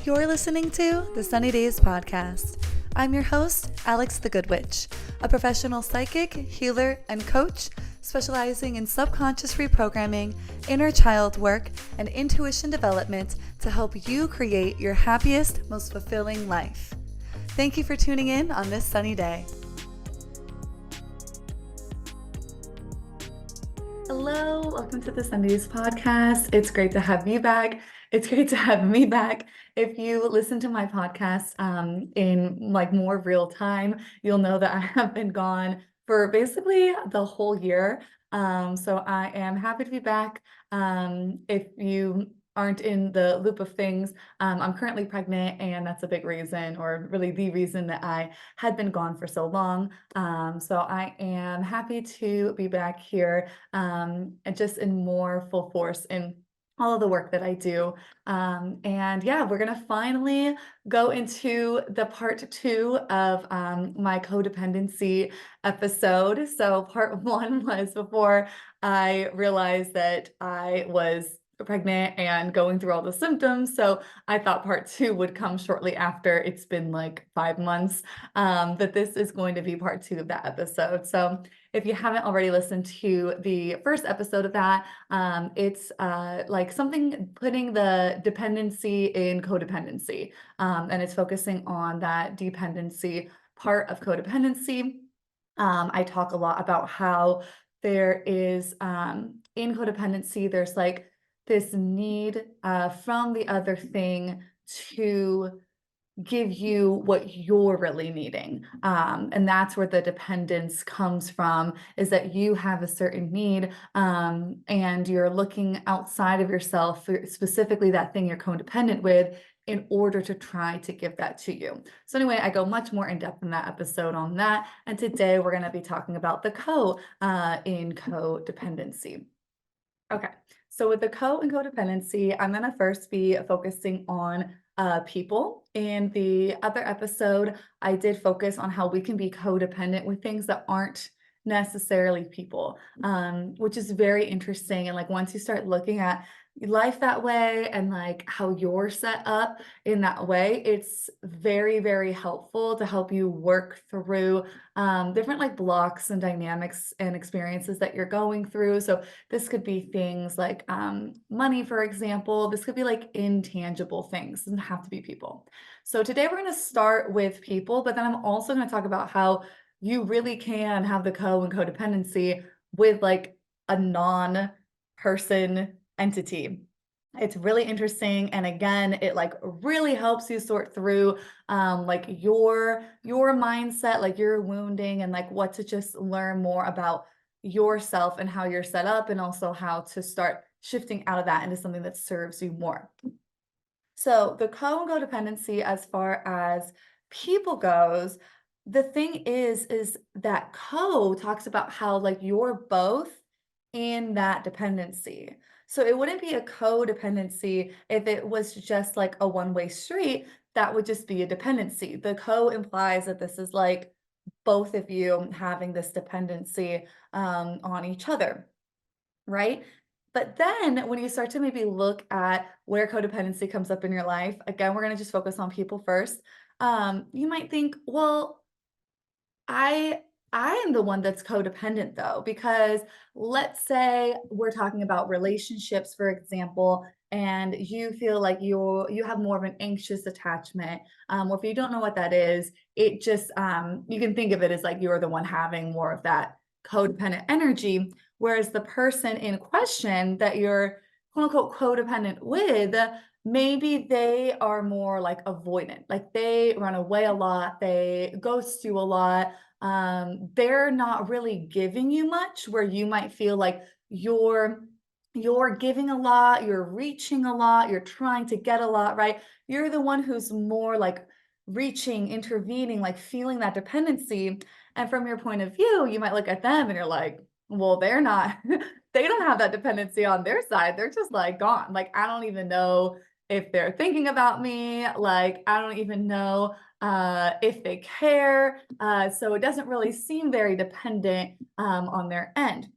You're listening to the Sunny Days Podcast. I'm your host, Alex the Good Witch, a professional psychic, healer, and coach specializing in subconscious reprogramming, inner child work, and intuition development to help you create your happiest, most fulfilling life. Thank you for tuning in on this sunny day. Hello, welcome to the Sunny Days Podcast. It's great to have you back. It's great to have me back. If you listen to my podcast in more real time, you'll know that I have been gone for basically the whole year. So I am happy to be back. If you aren't in the loop of things, I'm currently pregnant, and that's a big reason, or really the reason that I had been gone for so long. So I am happy to be back here and just in more full force in all of the work that I do. And yeah, we're gonna finally go into the part 2 of my codependency episode. So part 1 was before I realized that I was pregnant and going through all the symptoms. So I thought part 2 would come shortly after. It's been like 5 months, but this is going to be part 2 of that episode. So if you haven't already listened to the first episode of that, it's like something putting the dependency in codependency, and it's focusing on that dependency part of codependency. I talk a lot about how there is in codependency, there's like this need from the other thing to give you what you're really needing. And that's where the dependence comes from, is that you have a certain need and you're looking outside of yourself, for specifically that thing you're codependent with, in order to try to give that to you. So anyway, I go much more in depth in that episode on that. And today we're going to be talking about the in codependency. Okay, so with the and codependency, I'm going to first be focusing on people. In the other episode, I did focus on how we can be codependent with things that aren't necessarily people, which is very interesting. And like once you start looking at life that way and like how you're set up in that way, it's very, very helpful to help you work through different like blocks and dynamics and experiences that you're going through. So this could be things like money, for example. This could be like intangible things. It doesn't have to be people. So today we're going to start with people, but then I'm also going to talk about how you really can have the and codependency with like a non-person entity. It's really interesting, and again, it like really helps you sort through like your mindset, like your wounding, and like what to just learn more about yourself and how you're set up, and also how to start shifting out of that into something that serves you more. So the and codependency, as far as people goes, the thing is that talks about how like you're both in that dependency. So it wouldn't be a codependency if it was just like a one-way street. That would just be a dependency. The implies that this is like both of you having this dependency on each other, right? But then when you start to maybe look at where codependency comes up in your life, again, we're going to just focus on people first. You might think, well, I am the one that's codependent though, because let's say we're talking about relationships, for example, and you feel like you have more of an anxious attachment. Or if you don't know what that is, it just you can think of it as like you're the one having more of that codependent energy, whereas the person in question that you're quote unquote codependent with, maybe they are more like avoidant, like they run away a lot, they ghost you a lot. They're not really giving you much, where you might feel like you're giving a lot, you're reaching a lot, you're trying to get a lot, right? You're the one who's more like reaching, intervening, like feeling that dependency. And from your point of view, you might look at them and you're like, well, they're not, they don't have that dependency on their side. They're just like gone. Like, I don't even know if they're thinking about me. Like, I don't even know if they care. So it doesn't really seem very dependent on their end.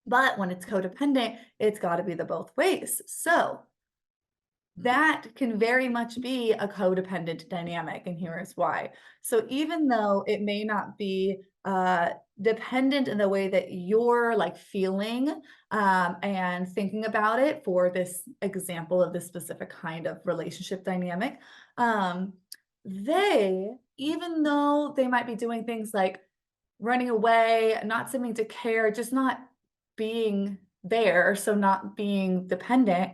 But when it's codependent, it's got to be the both ways. So that can very much be a codependent dynamic, and here is why. So even though it may not be dependent in the way that you're like feeling and thinking about it for this example of this specific kind of relationship dynamic, um, even though they might be doing things like running away, not seeming to care, just not being there, so not being dependent,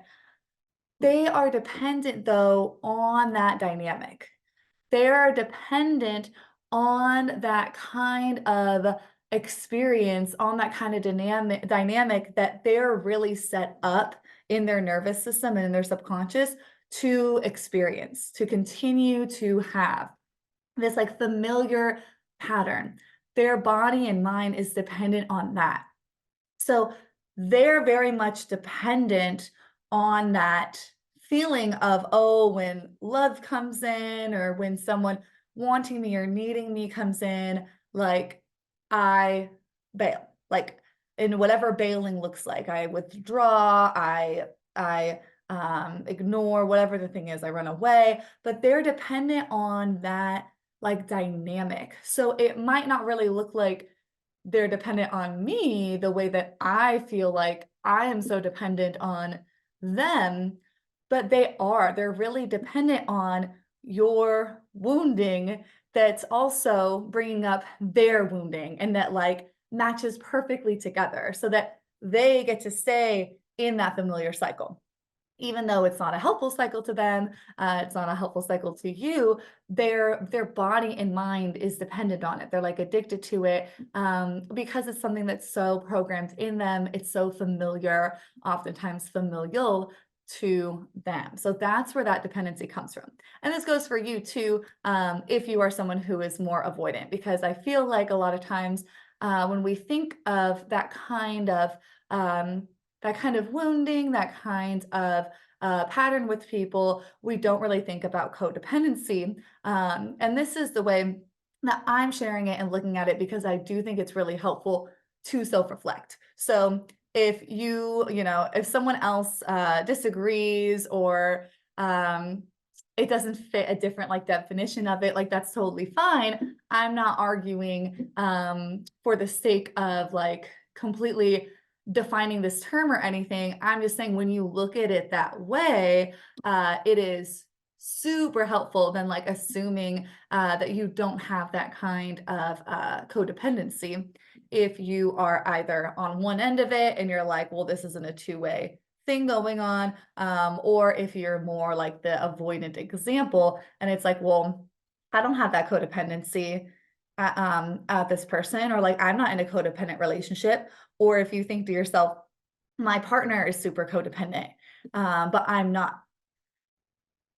they are dependent though on that dynamic. They're dependent on that kind of experience, on that kind of dynamic that they're really set up in their nervous system and in their subconscious to experience, to continue to have this like familiar pattern. Their body and mind is dependent on that. So they're very much dependent on that feeling of, oh, when love comes in or when someone wanting me or needing me comes in, like I bail. Like in whatever bailing looks like. I withdraw, I ignore whatever the thing is, I run away, but they're dependent on that like dynamic. So it might not really look like they're dependent on me the way that I feel like I am so dependent on them, but they're really dependent on your wounding that's also bringing up their wounding and that like matches perfectly together so that they get to stay in that familiar cycle even though it's not a helpful cycle to them, it's not a helpful cycle to you, their body and mind is dependent on it. They're like addicted to it because it's something that's so programmed in them. It's so familiar, oftentimes familial to them. So that's where that dependency comes from. And this goes for you too, if you are someone who is more avoidant, because I feel like a lot of times when we think of that kind of wounding, that kind of pattern with people, we don't really think about codependency. And this is the way that I'm sharing it and looking at it because I do think it's really helpful to self-reflect. So if someone else disagrees or it doesn't fit a different like definition of it, like that's totally fine. I'm not arguing for the sake of like completely defining this term or anything. I'm just saying when you look at it that way, it is super helpful than like assuming that you don't have that kind of codependency. If you are either on one end of it and you're like, well, this isn't a two-way thing going on, or if you're more like the avoidant example and it's like, well, I don't have that codependency at this person, or like I'm not in a codependent relationship, or if you think to yourself, my partner is super codependent, but I'm not.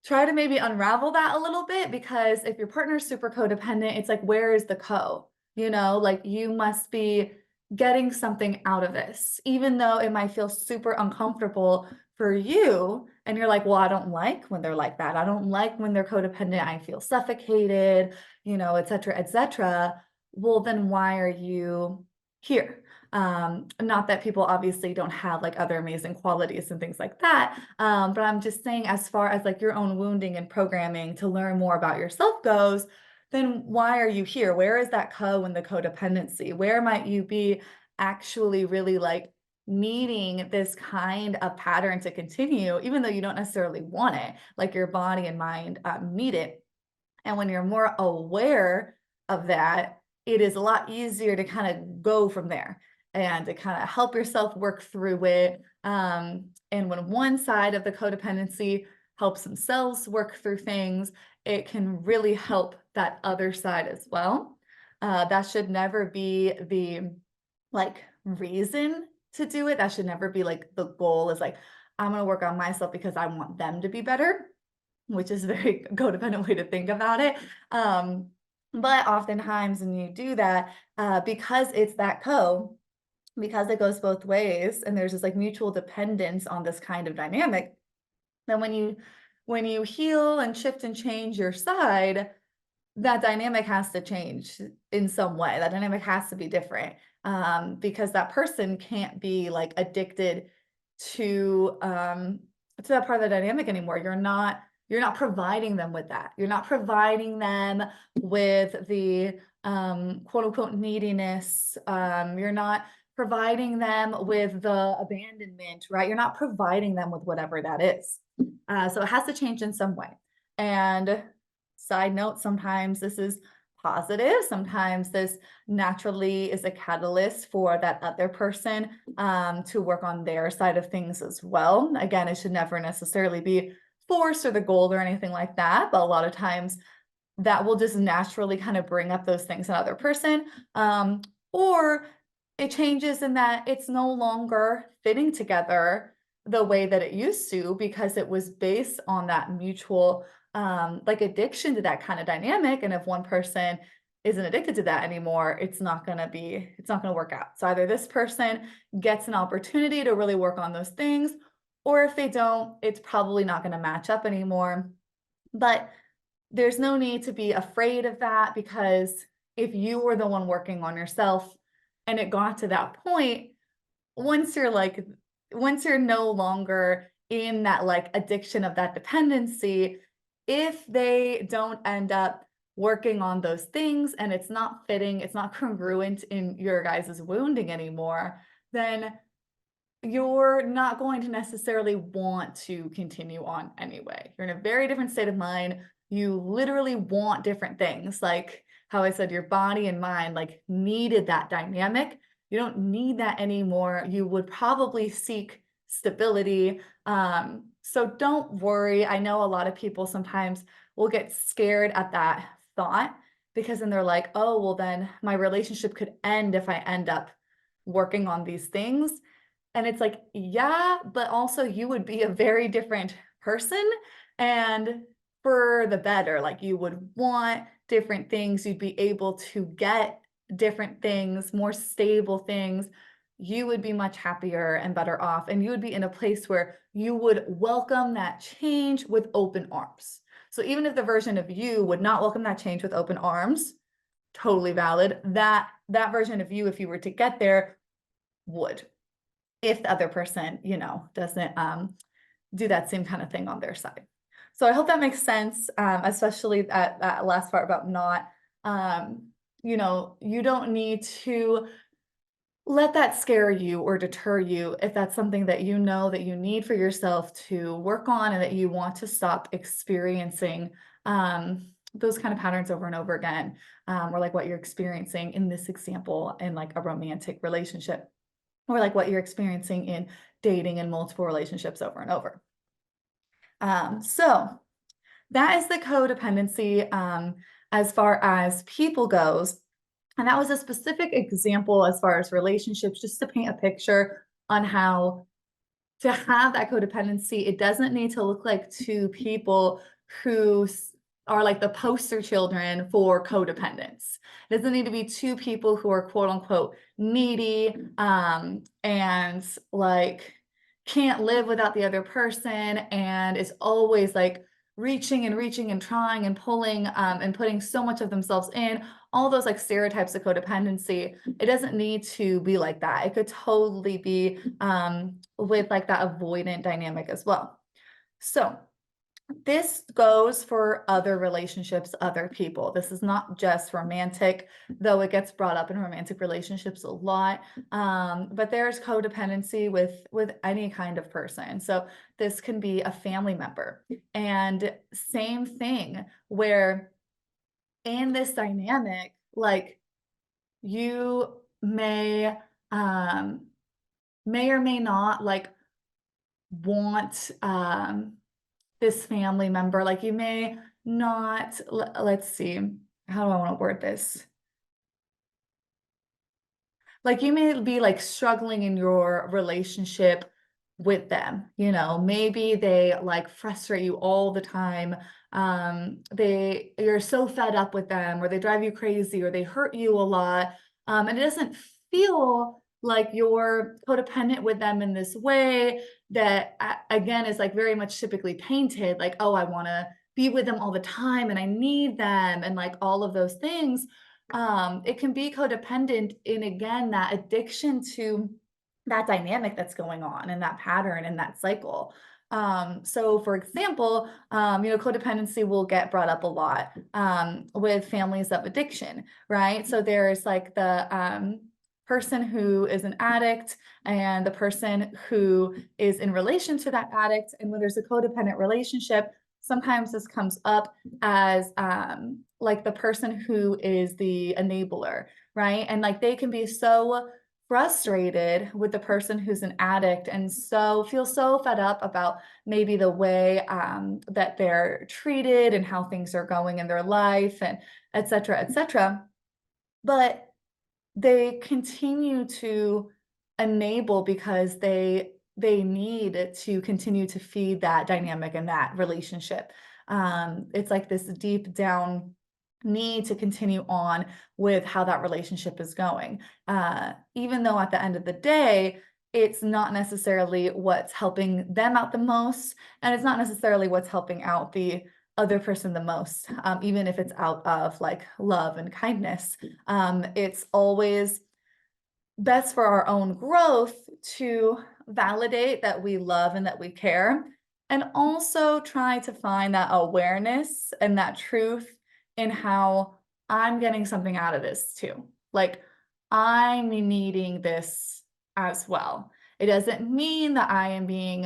Try to maybe unravel that a little bit because if your partner's super codependent, it's like, where is the co? Like you must be getting something out of this, even though it might feel super uncomfortable for you. And you're like, well, I don't like when they're like that. I don't like when they're codependent. I feel suffocated, et cetera, et cetera. Well, then why are you here? Not that people obviously don't have like other amazing qualities and things like that. But I'm just saying, as far as like your own wounding and programming to learn more about yourself goes, then why are you here? Where is that co in the codependency? Where might you be actually really like needing this kind of pattern to continue, even though you don't necessarily want it, like your body and mind need it. And when you're more aware of that, it is a lot easier to kind of go from there and to kind of help yourself work through it. And when one side of the codependency helps themselves work through things, it can really help that other side as well. That should never be the like reason to do it. That should never be like the goal is like, I'm going to work on myself because I want them to be better, which is a very codependent way to think about it. But oftentimes when you do that, because it's that because it goes both ways, and there's this like mutual dependence on this kind of dynamic, then when you heal and shift and change your side, that dynamic has to change in some way. That dynamic has to be different because that person can't be like addicted to to that part of the dynamic anymore. You're not providing them with that. You're not providing them with the quote unquote neediness. You're not providing them with the abandonment, right? You're not providing them with whatever that is. So it has to change in some way. And side note, sometimes this is positive. Sometimes this naturally is a catalyst for that other person to work on their side of things as well. Again, it should never necessarily be forced or the goal or anything like that, but a lot of times that will just naturally kind of bring up those things in other person. Or it changes in that it's no longer fitting together the way that it used to because it was based on that mutual like addiction to that kind of dynamic. And if one person isn't addicted to that anymore, it's not going to work out. So either this person gets an opportunity to really work on those things, or if they don't, it's probably not going to match up anymore. But there's no need to be afraid of that, because if you were the one working on yourself and it got to that point, once you're no longer in that like addiction of that dependency, if they don't end up working on those things and it's not fitting, it's not congruent in your guys' wounding anymore, then you're not going to necessarily want to continue on anyway. You're in a very different state of mind. You literally want different things. Like how I said, your body and mind like needed that dynamic. You don't need that anymore. You would probably seek stability. So don't worry. I know a lot of people sometimes will get scared at that thought, because then they're like, oh, well, then my relationship could end if I end up working on these things. And it's like, yeah, but also you would be a very different person, and for the better. Like you would want different things, you'd be able to get different things, more stable things. You would be much happier and better off, and you would be in a place where you would welcome that change with open arms. So even if the version of you would not welcome that change with open arms, totally valid. That version of you, if you were to get there, would, if the other person, doesn't do that same kind of thing on their side. So I hope that makes sense, especially that last part about not, you don't need to let that scare you or deter you if that's something that you know that you need for yourself to work on, and that you want to stop experiencing those kind of patterns over and over again, or like what you're experiencing in this example in like a romantic relationship, or like what you're experiencing in dating and multiple relationships over and over. So that is the codependency as far as people goes. And that was a specific example as far as relationships, just to paint a picture on how to have that codependency. It doesn't need to look like two people who are like the poster children for codependence. It doesn't need to be two people who are quote unquote needy and like can't live without the other person, and is always like reaching and trying and pulling and putting so much of themselves in. All those like stereotypes of codependency, it doesn't need to be like that. It could totally be with like that avoidant dynamic as well. So this goes for other relationships, other people. This is not just romantic, though it gets brought up in romantic relationships a lot. But there's codependency with any kind of person. So this can be a family member, and same thing, where in this dynamic, like you may or may not like want this family member. Like you may not, let's see, how do I want to word this? Like you may be like struggling in your relationship with them, maybe they like frustrate you all the time. You're so fed up with them, or they drive you crazy, or they hurt you a lot. And it doesn't feel like you're codependent with them in this way that again is like very much typically painted like, oh, I want to be with them all the time and I need them and like all of those things. It can be codependent in, again, that addiction to that dynamic that's going on and that pattern and that cycle. So for example, codependency will get brought up a lot with families of addiction, right? So there's like the person who is an addict and the person who is in relation to that addict. And when there's a codependent relationship, sometimes this comes up as like the person who is the enabler, right? And like they can be so frustrated with the person who's an addict and so feel so fed up about maybe the way that they're treated and how things are going in their life and et cetera, et cetera. But they continue to enable because they need to continue to feed that dynamic and that relationship. It's like this deep down need to continue on with how that relationship is going. Even though at the end of the day, it's not necessarily what's helping them out the most, and it's not necessarily what's helping out the other person the most, even if it's out of like love and kindness. It's always best for our own growth to validate that we love and that we care, and also try to find that awareness and that truth in how I'm getting something out of this too. Like, I'm needing this as well. It doesn't mean that I am being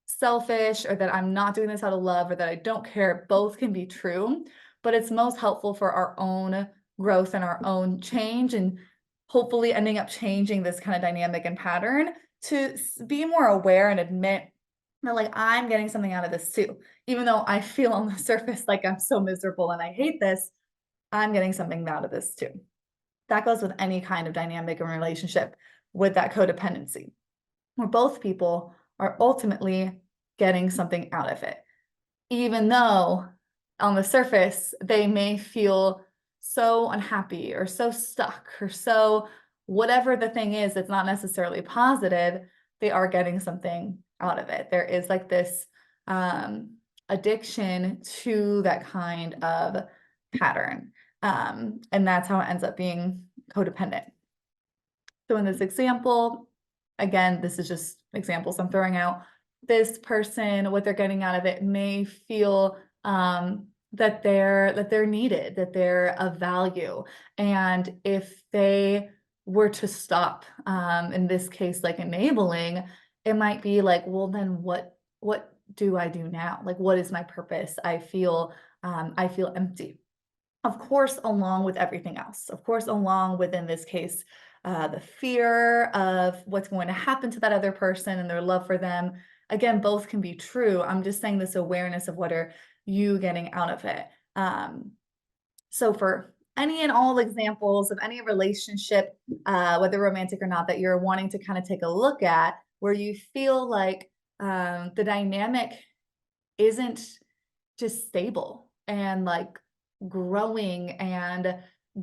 selfish or that I'm not doing this out of love or that I don't care. Both can be true, but it's most helpful for our own growth and our own change, and hopefully ending up changing this kind of dynamic and pattern to be more aware and admit that like I'm getting something out of this too. Even though I feel on the surface like I'm so miserable and I hate this, I'm getting something out of this too. That goes with any kind of dynamic and relationship with that codependency, where both people are ultimately getting something out of it, even though on the surface they may feel so unhappy or so stuck or so whatever the thing is that's not necessarily positive, they are getting something out of it. There is like this addiction to that kind of pattern. And that's how it ends up being codependent. So in this example, again, this is just examples I'm throwing out. This person, what they're getting out of it may feel that they're needed, that they're of value. And if they were to stop, in this case, like enabling, it might be like, well, then what do I do now? Like, what is my purpose? I feel empty. Of course, along with everything else. Of course, along with, in this case, the fear of what's going to happen to that other person and their love for them. Again, both can be true. I'm just saying this awareness of what are you getting out of it. So for any and all examples of any relationship, whether romantic or not, that you're wanting to kind of take a look at, where you feel like the dynamic isn't just stable and like growing and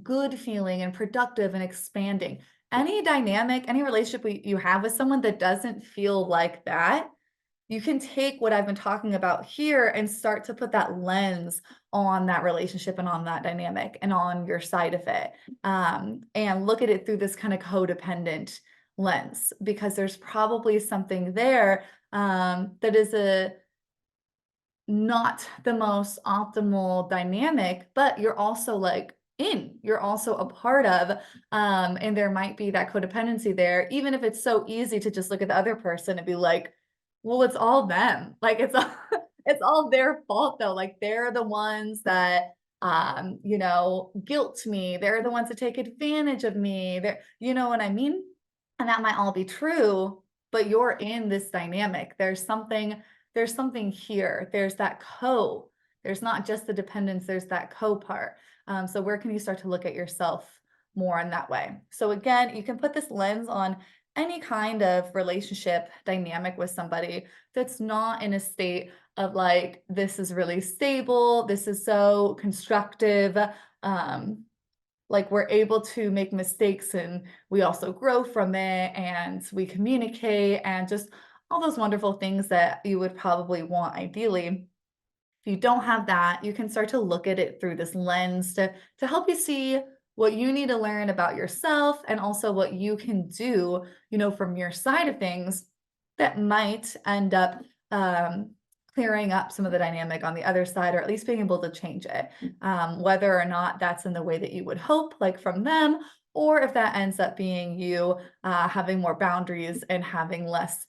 good feeling and productive and expanding. Any dynamic, any relationship you have with someone that doesn't feel like that, you can take what I've been talking about here and start to put that lens on that relationship and on that dynamic and on your side of it. And look at it through this kind of codependent lens, because there's probably something there that is not the most optimal dynamic, but you're also like you're also a part of, and there might be that codependency there, even if it's so easy to just look at the other person and be like, well, it's all them. Like it's all, it's all their fault though. Like they're the ones that guilt me. They're the ones that take advantage of me. They're, you know what I mean? And that might all be true, but you're in this dynamic. There's something here. There's that there's not just the dependence, there's that part. So where can you start to look at yourself more in that way? So again, you can put this lens on any kind of relationship dynamic with somebody that's not in a state of like, this is really stable, this is so constructive, like we're able to make mistakes and we also grow from it and we communicate and just all those wonderful things that you would probably want ideally. If you don't have that, you can start to look at it through this lens to help you see what you need to learn about yourself and also what you can do, from your side of things that might end up clearing up some of the dynamic on the other side, or at least being able to change it, whether or not that's in the way that you would hope, like from them, or if that ends up being you having more boundaries and having less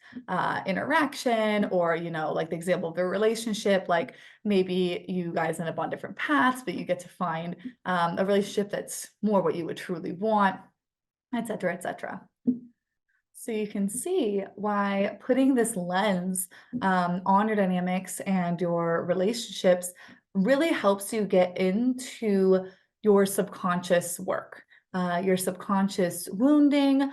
interaction, or, like the example of the relationship, like maybe you guys end up on different paths, but you get to find a relationship that's more what you would truly want, et cetera, et cetera. So you can see why putting this lens on your dynamics and your relationships really helps you get into your subconscious work, your subconscious wounding,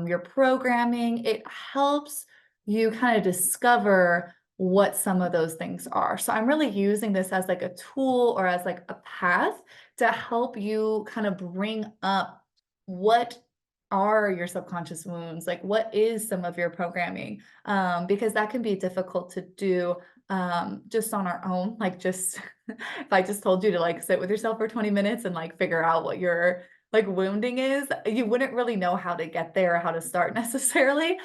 your programming. It helps you kind of discover what some of those things are. So I'm really using this as like a tool or as like a path to help you kind of bring up what are your subconscious wounds, like what is some of your programming, because that can be difficult to do just on our own, like just if I just told you to like sit with yourself for 20 minutes and like figure out what your like wounding is, you wouldn't really know how to get there or how to start necessarily.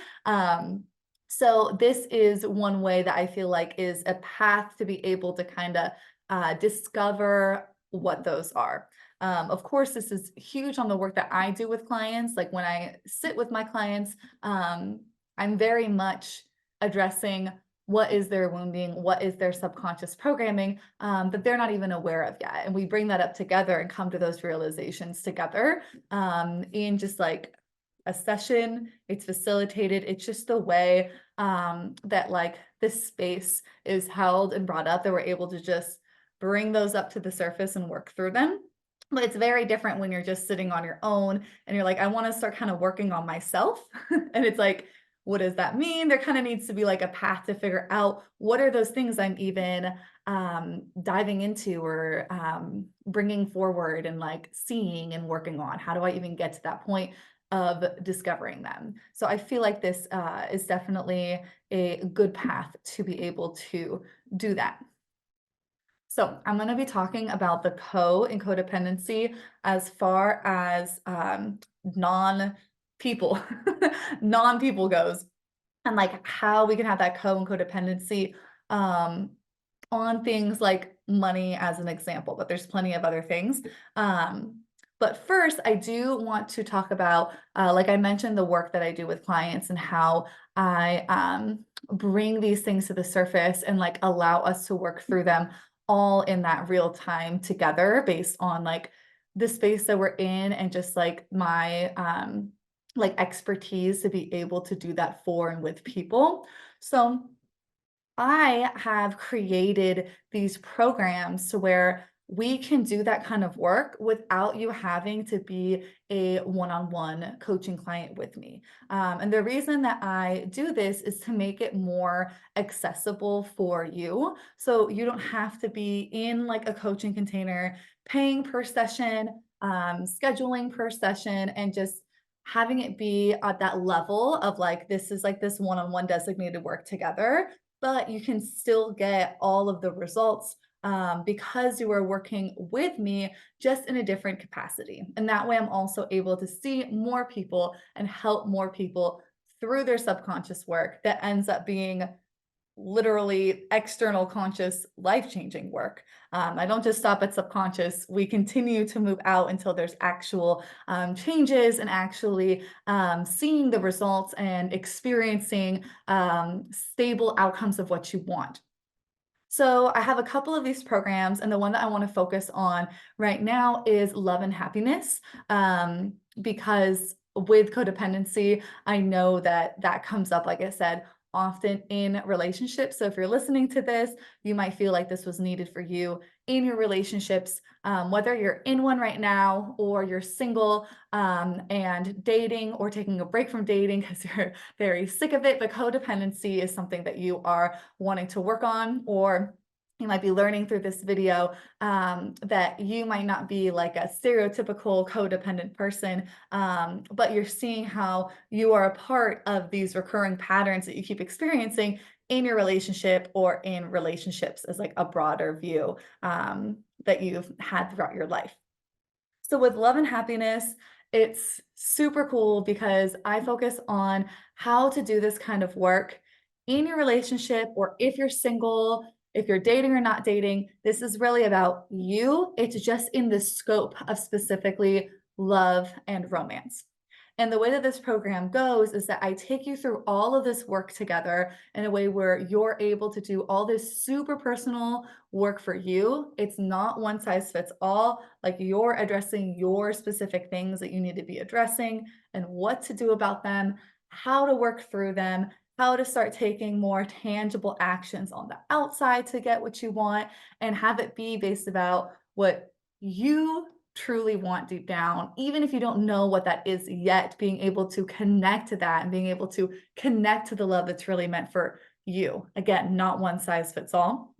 So this is one way that I feel like is a path to be able to kind of discover what those are. Of course, this is huge on the work that I do with clients. Like when I sit with my clients, I'm very much addressing what is their wounding, what is their subconscious programming that they're not even aware of yet. And we bring that up together and come to those realizations together in just like a session. It's facilitated. It's just the way that like this space is held and brought up that we're able to just bring those up to the surface and work through them. But it's very different when you're just sitting on your own and you're like, I want to start kind of working on myself. And it's like, what does that mean? There kind of needs to be like a path to figure out what are those things I'm even diving into or bringing forward and like seeing and working on. How do I even get to that point of discovering them? So I feel like this is definitely a good path to be able to do that. So I'm going to be talking about the co in codependency as far as non-people, non-people goes, and like how we can have that co and codependency on things like money as an example, but there's plenty of other things. But first, I do want to talk about, like I mentioned, the work that I do with clients and how I bring these things to the surface and like allow us to work through them all in that real time together based on like the space that we're in and just like my like expertise to be able to do that for and with people. So I have created these programs to where we can do that kind of work without you having to be a one-on-one coaching client with me. And the reason that I do this is to make it more accessible for you. So you don't have to be in like a coaching container, paying per session, scheduling per session, and just having it be at that level of like, this is like this one-on-one designated work together, but you can still get all of the results because you are working with me just in a different capacity. And that way I'm also able to see more people and help more people through their subconscious work that ends up being literally external conscious life-changing work. I don't just stop at subconscious. We continue to move out until there's actual changes and actually seeing the results and experiencing stable outcomes of what you want. So I have a couple of these programs, and the one that I want to focus on right now is Love and Happiness, because with codependency, I know that that comes up, like I said, often in relationships. So if you're listening to this, you might feel like this was needed for you in your relationships, whether you're in one right now or you're single and dating or taking a break from dating because you're very sick of it. But codependency is something that you are wanting to work on, or you might be learning through this video that you might not be like a stereotypical codependent person, but you're seeing how you are a part of these recurring patterns that you keep experiencing in your relationship or in relationships as like a broader view that you've had throughout your life. So with Love and Happiness, it's super cool because I focus on how to do this kind of work in your relationship, or if you're single, if you're dating or not dating, this is really about you. It's just in the scope of specifically love and romance. And the way that this program goes is that I take you through all of this work together in a way where you're able to do all this super personal work for you. It's not one size fits all. Like, you're addressing your specific things that you need to be addressing and what to do about them, how to work through them, how to start taking more tangible actions on the outside to get what you want, and have it be based about what you truly want deep down, even if you don't know what that is yet, being able to connect to that and being able to connect to the love that's really meant for you. Again, not one size fits all.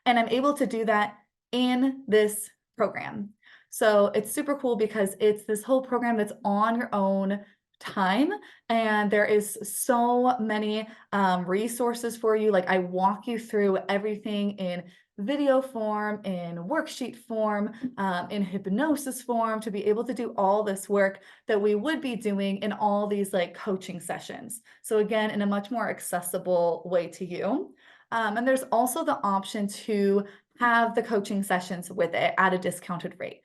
And I'm able to do that in this program. So it's super cool because it's this whole program that's on your own time, and there is so many resources for you. Like, I walk you through everything in video form, in worksheet form, in hypnosis form, to be able to do all this work that we would be doing in all these like coaching sessions. So again, in a much more accessible way to you. And there's also the option to have the coaching sessions with it at a discounted rate.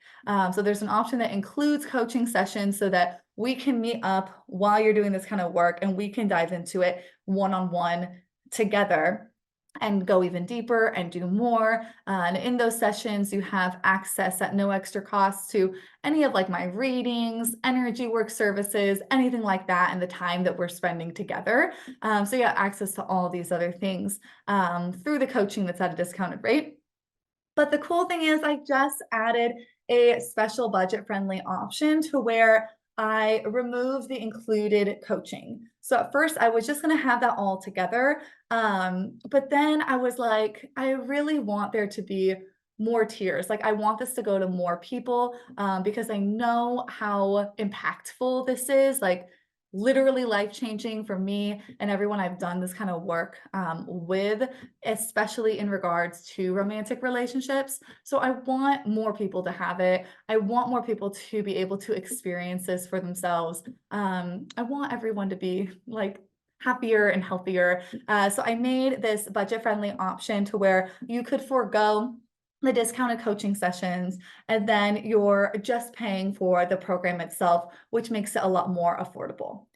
So there's an option that includes coaching sessions so that we can meet up while you're doing this kind of work and we can dive into it one-on-one together and go even deeper and do more. And in those sessions, you have access at no extra cost to any of like my readings, energy work services, anything like that, and the time that we're spending together. So you have access to all these other things through the coaching that's at a discounted rate. But the cool thing is I just added a special budget-friendly option to where I removed the included coaching. So at first I was just gonna have that all together. But then I was like, I really want there to be more tiers. Like, I want this to go to more people because I know how impactful this is. Like, literally life-changing for me and everyone I've done this kind of work with, especially in regards to romantic relationships. So I want more people to have it. I want more people to be able to experience this for themselves. I want everyone to be like happier and healthier. So I made this budget-friendly option to where you could forego the discounted coaching sessions, and then you're just paying for the program itself, which makes it a lot more affordable.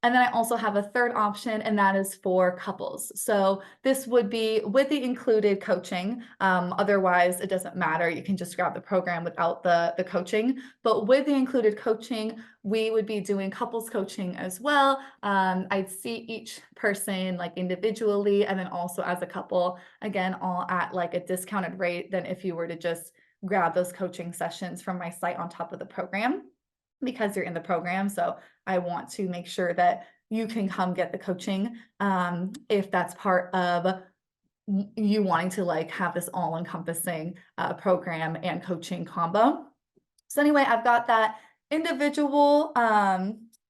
And then I also have a third option, and that is for couples. So this would be with the included coaching. Otherwise, it doesn't matter. You can just grab the program without the coaching. But with the included coaching, we would be doing couples coaching as well. I'd see each person like individually and then also as a couple, again, all at like a discounted rate than if you were to just grab those coaching sessions from my site on top of the program, because you're in the program. So I want to make sure that you can come get the coaching if that's part of you wanting to like have this all-encompassing program and coaching combo. So anyway, I've got that individual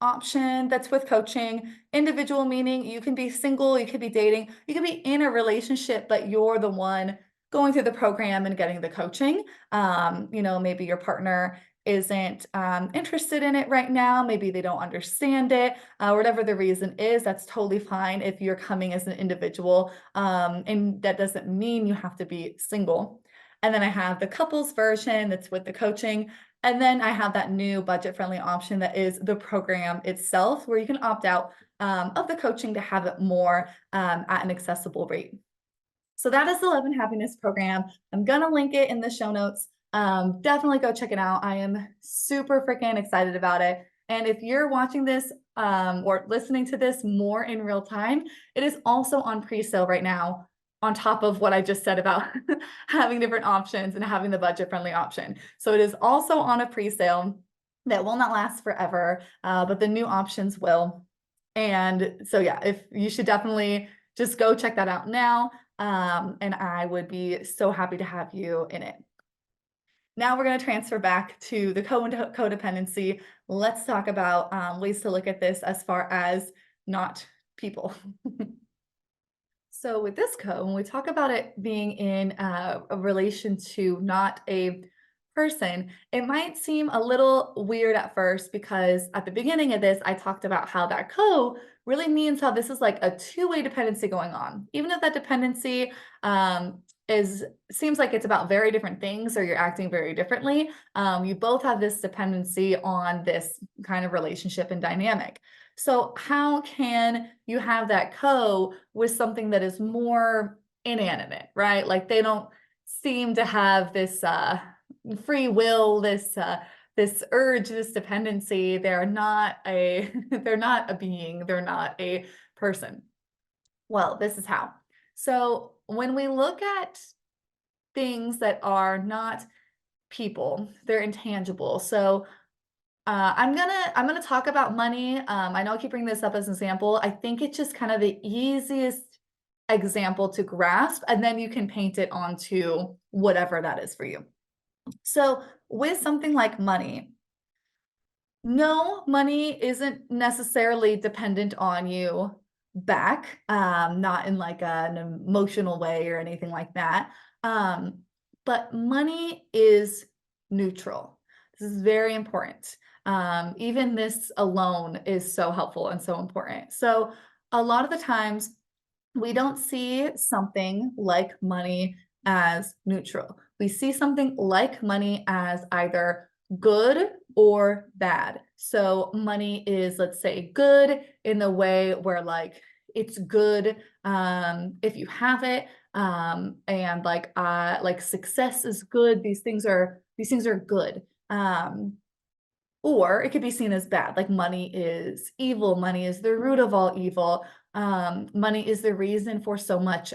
option that's with coaching. Individual meaning you can be single, you could be dating, you could be in a relationship, but you're the one going through the program and getting the coaching. Maybe your partner isn't interested in it right now. Maybe they don't understand it. Whatever the reason is, that's totally fine if you're coming as an individual. And that doesn't mean you have to be single. And then I have the couples version that's with the coaching. And then I have that new budget-friendly option that is the program itself, where you can opt out of the coaching to have it more at an accessible rate. So that is the Love and Happiness program. I'm gonna link it in the show notes. Definitely go check it out. I am super freaking excited about it. And if you're watching this or listening to this more in real time, it is also on pre-sale right now, on top of what I just said about having different options and having the budget-friendly option. So it is also on a pre-sale that will not last forever, but the new options will. And so yeah, if you should definitely just go check that out now. And I would be so happy to have you in it. Now we're going to transfer back to the codependency. Let's talk about ways to look at this as far as not people. So with this code, when we talk about it being in a relation to not a person. It might seem a little weird at first because at the beginning of this, I talked about how that co really means how this is like a two-way dependency going on. Even if that dependency is seems like it's about very different things or you're acting very differently, you both have this dependency on this kind of relationship and dynamic. So how can you have that co with something that is more inanimate, right? Like they don't seem to have this free will, this urge, this dependency. They're not a they're not a being, they're not a person. Well, this is how. So when we look at things that are not people, they're intangible. So I'm gonna talk about money. I know I keep bringing this up as an example. I think it's just kind of the easiest example to grasp, and then you can paint it onto whatever that is for you. So with something like money, no, money isn't necessarily dependent on you back, not in like an emotional way or anything like that. Um, but money is neutral. This is very important. Even this alone is so helpful and so important. So a lot of the times we don't see something like money as neutral. We see something like money as either good or bad. So money is, let's say, good in the way where like it's good if you have it, and like success is good. These things are good. Or it could be seen as bad, like money is evil, money is the root of all evil, money is the reason for so much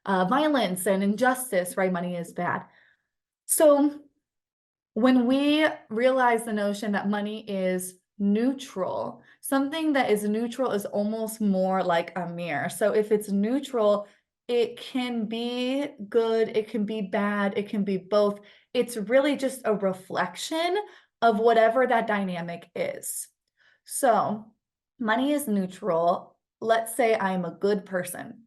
violence and injustice, right? Money is bad. So when we realize the notion that money is neutral, something that is neutral is almost more like a mirror. So if it's neutral, it can be good, it can be bad, it can be both. It's really just a reflection of whatever that dynamic is. So money is neutral. Let's say I'm a good person.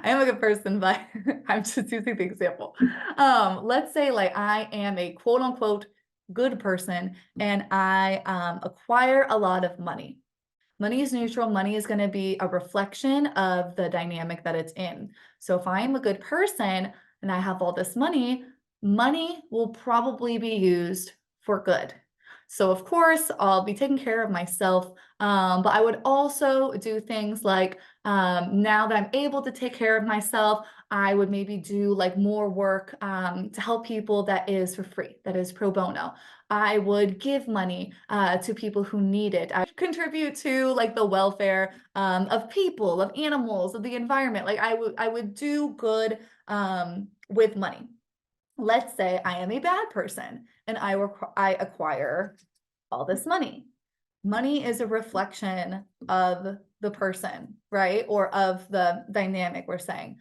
I am a good person, but I'm just using the example. Let's say like I am a quote unquote good person and I acquire a lot of money. Money is neutral. Money is going to be a reflection of the dynamic that it's in. So if I'm a good person and I have all this money, money will probably be used for good. So of course, I'll be taking care of myself, but I would also do things like now that I'm able to take care of myself, I would maybe do like more work to help people that is for free, that is pro bono. I would give money to people who need it. I would contribute to like the welfare of people, of animals, of the environment. Like I would do good with money. Let's say I am a bad person and I acquire all this money. Money is a reflection of the person, right? Or of the dynamic we're saying,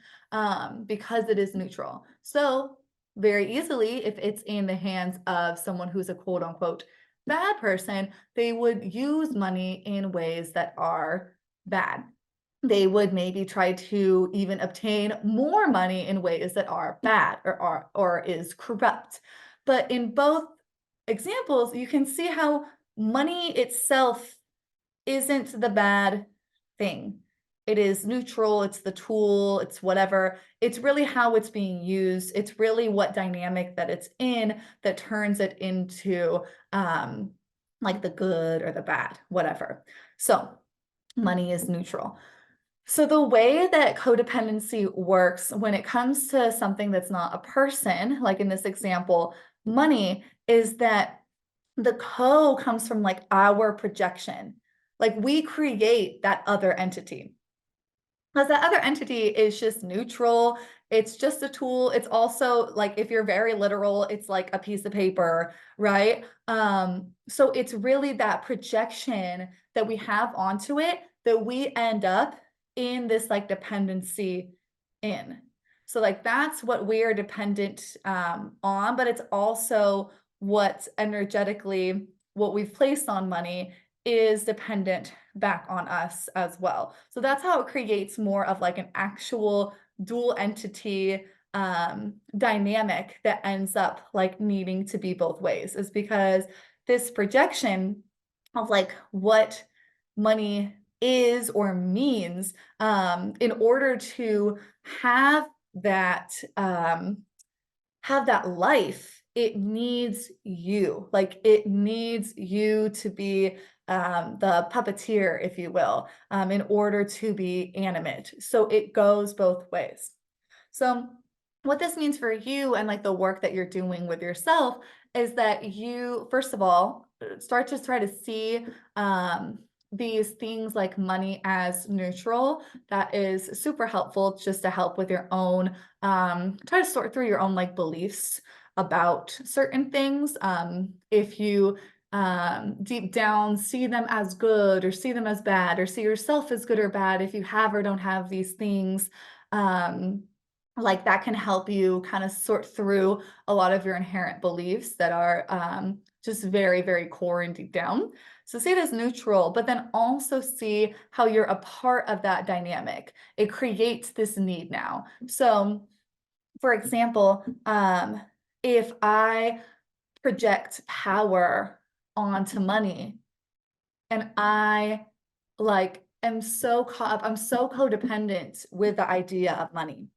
because it is neutral. So very easily, if it's in the hands of someone who's a quote unquote bad person, they would use money in ways that are bad. They would maybe try to even obtain more money in ways that are bad or is corrupt. But in both examples, you can see how money itself isn't the bad thing. It is neutral, it's the tool, it's whatever. It's really how it's being used. It's really what dynamic that it's in that turns it into like the good or the bad, whatever. So money is neutral. So the way that codependency works when it comes to something that's not a person, like in this example, money, is that the co comes from like our projection. Like we create that other entity. Because that other entity is just neutral. It's just a tool. It's also like if you're very literal, it's like a piece of paper, right? So it's really that projection that we have onto it that we end up in this like dependency in. So like that's what we are dependent on, but it's also what energetically what we've placed on money is dependent back on us as well. So that's how it creates more of like an actual dual entity dynamic that ends up like needing to be both ways, is because this projection of like what money is or means, in order to have that have that life, it needs you. Like it needs you to be the puppeteer, if you will, in order to be animate. So it goes both ways. So what this means for you and like the work that you're doing with yourself is that you, first of all, start to try to see these things like money as neutral. That is super helpful just to help with your own, try to sort through your own like beliefs about certain things. If you deep down see them as good or see them as bad or see yourself as good or bad, if you have or don't have these things, like that can help you kind of sort through a lot of your inherent beliefs that are just very, very core and deep down. So see it as neutral, but then also see how you're a part of that dynamic. It creates this need now. So for example, if I project power onto money and I like am so caught up, I'm so codependent with the idea of money.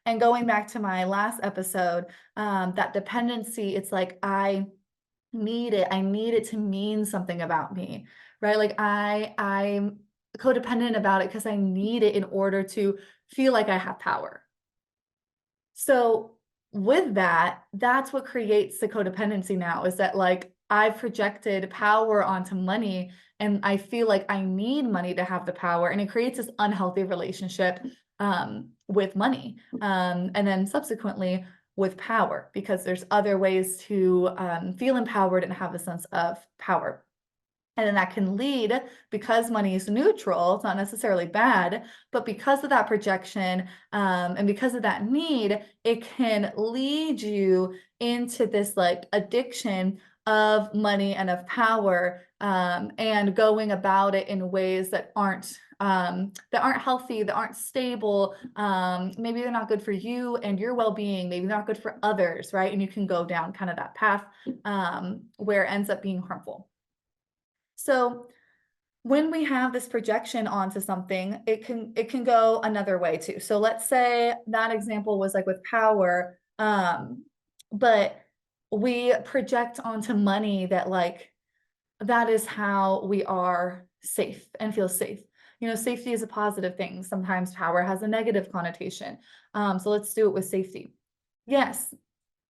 And going back to my last episode, that dependency, it's like I need it. I need it to mean something about me, right? Like I'm codependent about it because I need it in order to feel like I have power. So with that, that's what creates the codependency now, is that like I've projected power onto money and I feel like I need money to have the power, and it creates this unhealthy relationship with money, and then subsequently with power, because there's other ways to feel empowered and have a sense of power. And then that can lead, because money is neutral, it's not necessarily bad, but because of that projection, and because of that need, it can lead you into this like addiction of money and of power, and going about it in ways that aren't healthy, that aren't stable. Maybe they're not good for you and your well-being. Maybe they're not good for others, right? And you can go down kind of that path, where it ends up being harmful. So when we have this projection onto something, it can go another way too. So let's say that example was like with power, but we project onto money that like that is how we are safe and feel safe. You know, safety is a positive thing. Sometimes power has a negative connotation. So let's do it with safety. Yes,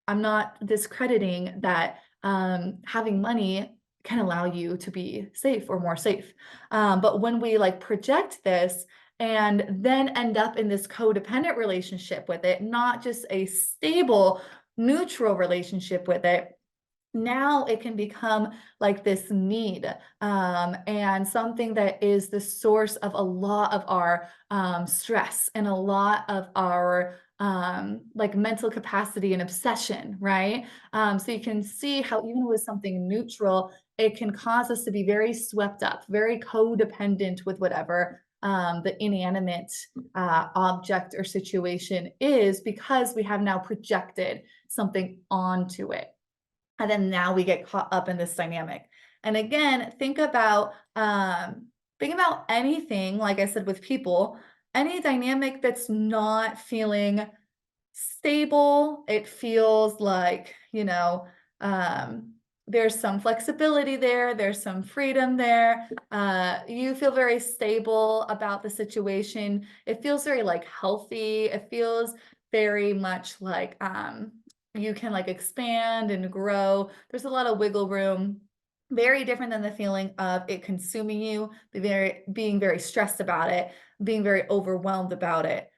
I'm not discrediting that having money can allow you to be safe or more safe. But when we like project this and then end up in this codependent relationship with it, not just a stable, neutral relationship with it, now it can become like this need, and something that is the source of a lot of our stress and a lot of our like mental capacity and obsession, right? So you can see how even with something neutral, it can cause us to be very swept up, very codependent with whatever the inanimate object or situation is, because we have now projected something onto it. And then now we get caught up in this dynamic. And again, think about anything, like I said, with people, any dynamic that's not feeling stable. It feels like, there's some flexibility there, there's some freedom there. You feel very stable about the situation. It feels very like healthy. It feels very much like you can like expand and grow. There's a lot of wiggle room. Very different than the feeling of it consuming you, being very stressed about it, being very overwhelmed about it.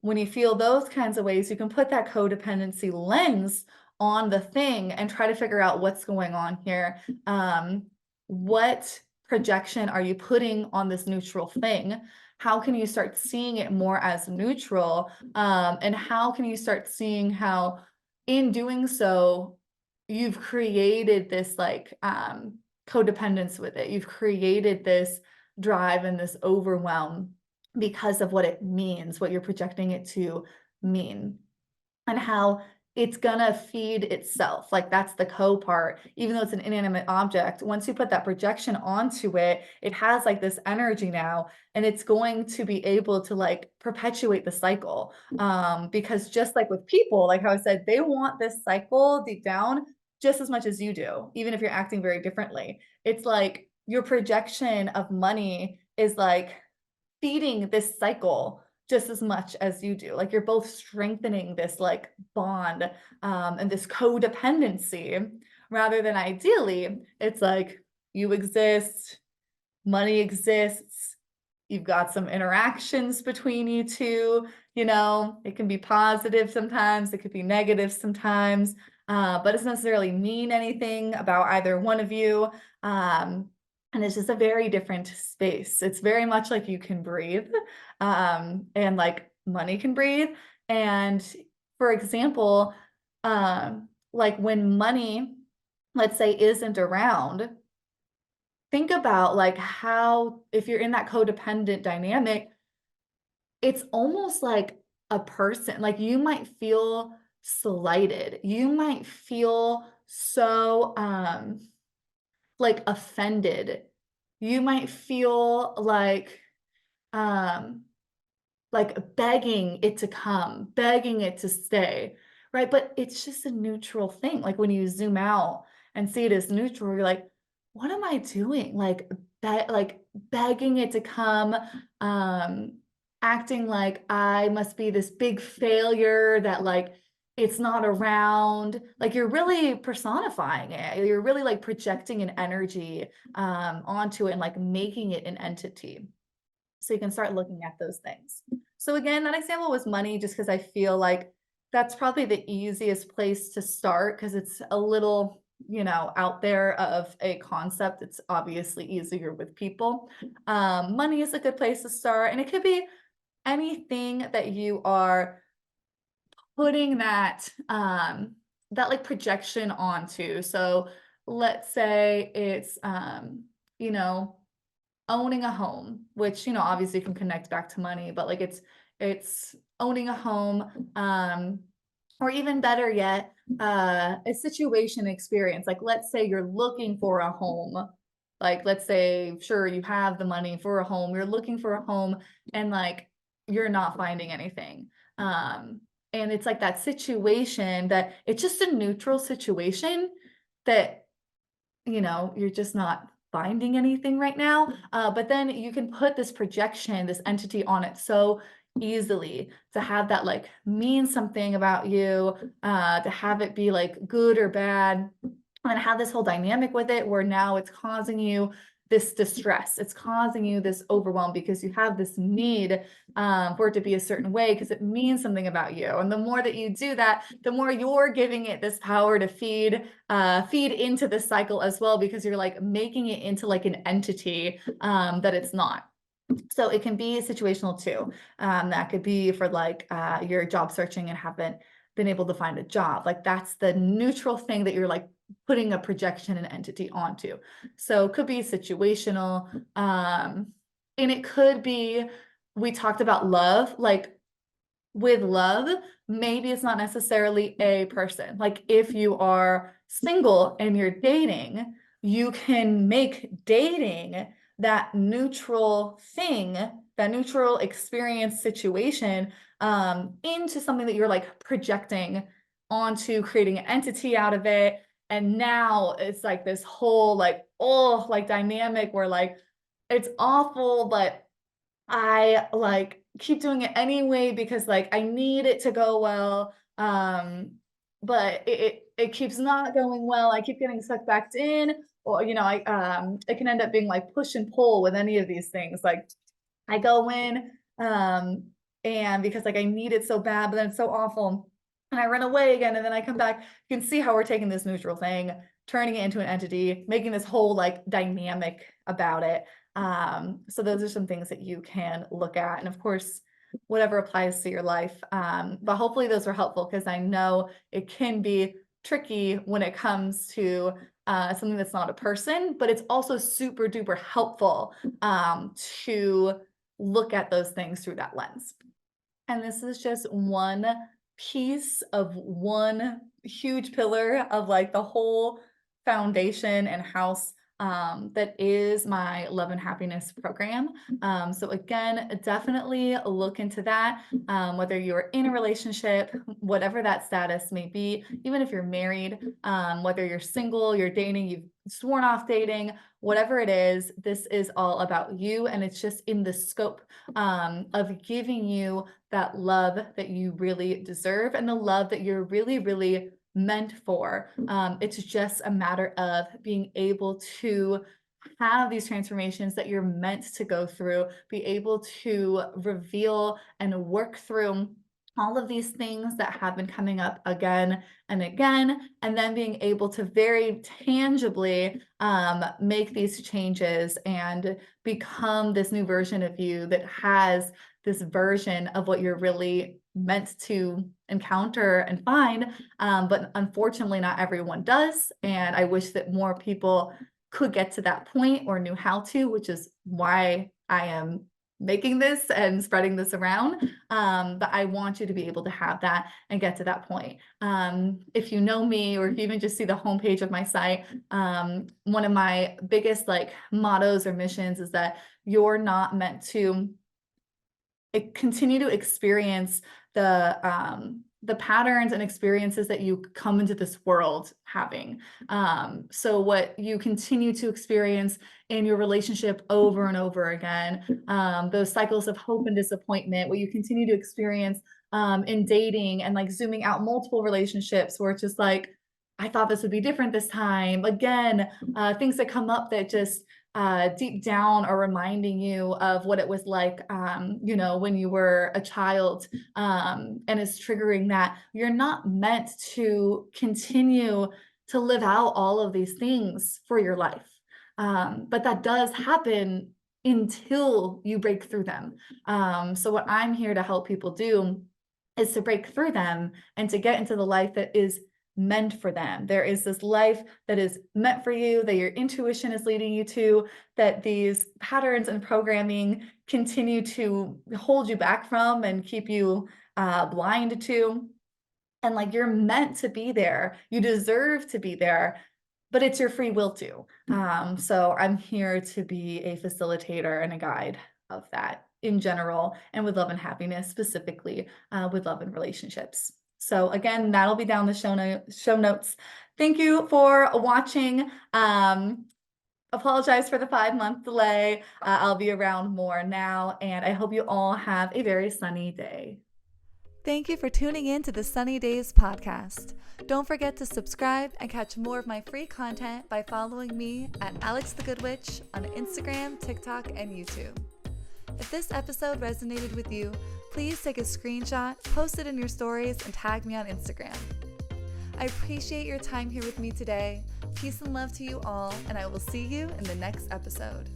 When you feel those kinds of ways, you can put that codependency lens on the thing and try to figure out what's going on here. What projection are you putting on this neutral thing? How can you start seeing it more as neutral? And how can you start seeing how, in doing so, you've created this like codependence with it. You've created this drive and this overwhelm because of what it means, what you're projecting it to mean. and how it's gonna feed itself. Like that's the part, even though it's an inanimate object. Once you put that projection onto it, it has like this energy now, and it's going to be able to like perpetuate the cycle. Because just like with people, like how I said, they want this cycle deep down just as much as you do, even if you're acting very differently. It's like your projection of money is like feeding this cycle just as much as you do. Like you're both strengthening this like bond, and this codependency, rather than ideally, it's like you exist, money exists, you've got some interactions between you two, it can be positive sometimes, it could be negative sometimes, but it doesn't necessarily mean anything about either one of you. Um, and it's just a very different space. It's very much like you can breathe, and like money can breathe. And for example, like when money, let's say, isn't around, think about like how, if you're in that codependent dynamic, it's almost like a person, like you might feel slighted. You might feel so like offended. You might feel um like begging it to come, begging it to stay, right? But it's just a neutral thing. Like when you zoom out and see it as neutral, you're like, what am I doing? Like begging it to come, um, acting like I must be this big failure that like it's not around. Like you're really personifying it. You're really like projecting an energy onto it and like making it an entity. So you can start looking at those things. So again, that example was money just because I feel like that's probably the easiest place to start because it's a little, out there of a concept. It's obviously easier with people. Money is a good place to start, and it could be anything that you are putting that like projection onto. So let's say it's you know, owning a home, which, obviously can connect back to money, but like it's owning a home, or even better yet, a situation experience. Like let's say you're looking for a home. Like let's say, sure, you have the money for a home, you're looking for a home, and like you're not finding anything. Um, and it's like that situation that it's just a neutral situation that you're just not finding anything right now. But then you can put this projection, this entity on it so easily to have that like mean something about you, to have it be like good or bad, and have this whole dynamic with it where now it's causing you this distress. It's causing you this overwhelm because you have this need for it to be a certain way because it means something about you. And the more that you do that, the more you're giving it this power to feed into this cycle as well, because you're like making it into like an entity that it's not. So it can be situational too. That could be for like you're job searching and haven't been able to find a job. Like that's the neutral thing that you're like putting a projection and entity onto. So it could be situational. And it could be, we talked about love, like with love, maybe it's not necessarily a person. Like if you are single and you're dating, you can make dating that neutral thing, that neutral experience situation, into something that you're like projecting onto, creating an entity out of it. And now it's like this whole like, oh, like dynamic where like it's awful, but I like keep doing it anyway because like I need it to go well. But it keeps not going well. I keep getting sucked back in, or I it can end up being like push and pull with any of these things. Like I go in, and because like I need it so bad, but then it's so awful. And I run away again, and then I come back. You can see how we're taking this neutral thing, turning it into an entity, making this whole like dynamic about it. So those are some things that you can look at. And of course, whatever applies to your life. But hopefully those were helpful because I know it can be tricky when it comes to something that's not a person, but it's also super duper helpful to look at those things through that lens. And this is just one piece of one huge pillar of like the whole foundation and house that is my love and happiness program. So again, definitely look into that. Whether you're in a relationship, whatever that status may be, even if you're married, whether you're single, you're dating, you've sworn off dating, whatever it is, this is all about you. And it's just in the scope of giving you that love that you really deserve and the love that you're really, really meant for. It's just a matter of being able to have these transformations that you're meant to go through, be able to reveal and work through all of these things that have been coming up again and again, and then being able to very tangibly make these changes and become this new version of you that has this version of what you're really meant to encounter and find. But unfortunately, not everyone does. And I wish that more people could get to that point or knew how to, which is why I am making this and spreading this around. But I want you to be able to have that and get to that point. If you know me, or if you even just see the homepage of my site, one of my biggest like mottos or missions is that you're not meant to continue to experience the patterns and experiences that you come into this world having. So what you continue to experience in your relationship over and over again, those cycles of hope and disappointment, what you continue to experience in dating and like zooming out multiple relationships where it's just like, I thought this would be different this time. Again, things that come up that just deep down are reminding you of what it was like, when you were a child, and it's triggering that you're not meant to continue to live out all of these things for your life. But that does happen until you break through them. So what I'm here to help people do is to break through them and to get into the life that is meant for them. There is this life that is meant for you, that your intuition is leading you to, that these patterns and programming continue to hold you back from and keep you blind to. And like you're meant to be there, you deserve to be there, but it's your free will to. So I'm here to be a facilitator and a guide of that in general, and with love and happiness, specifically with love and relationships. So again, that'll be down the show notes. Thank you for watching. Apologize for the 5-month delay. I'll be around more now, and I hope you all have a very sunny day. Thank you for tuning in to the Sunny Days podcast. Don't forget to subscribe and catch more of my free content by following me at Alex the Good Witch on Instagram, TikTok, and YouTube. If this episode resonated with you, please take a screenshot, post it in your stories, and tag me on Instagram. I appreciate your time here with me today. Peace and love to you all, and I will see you in the next episode.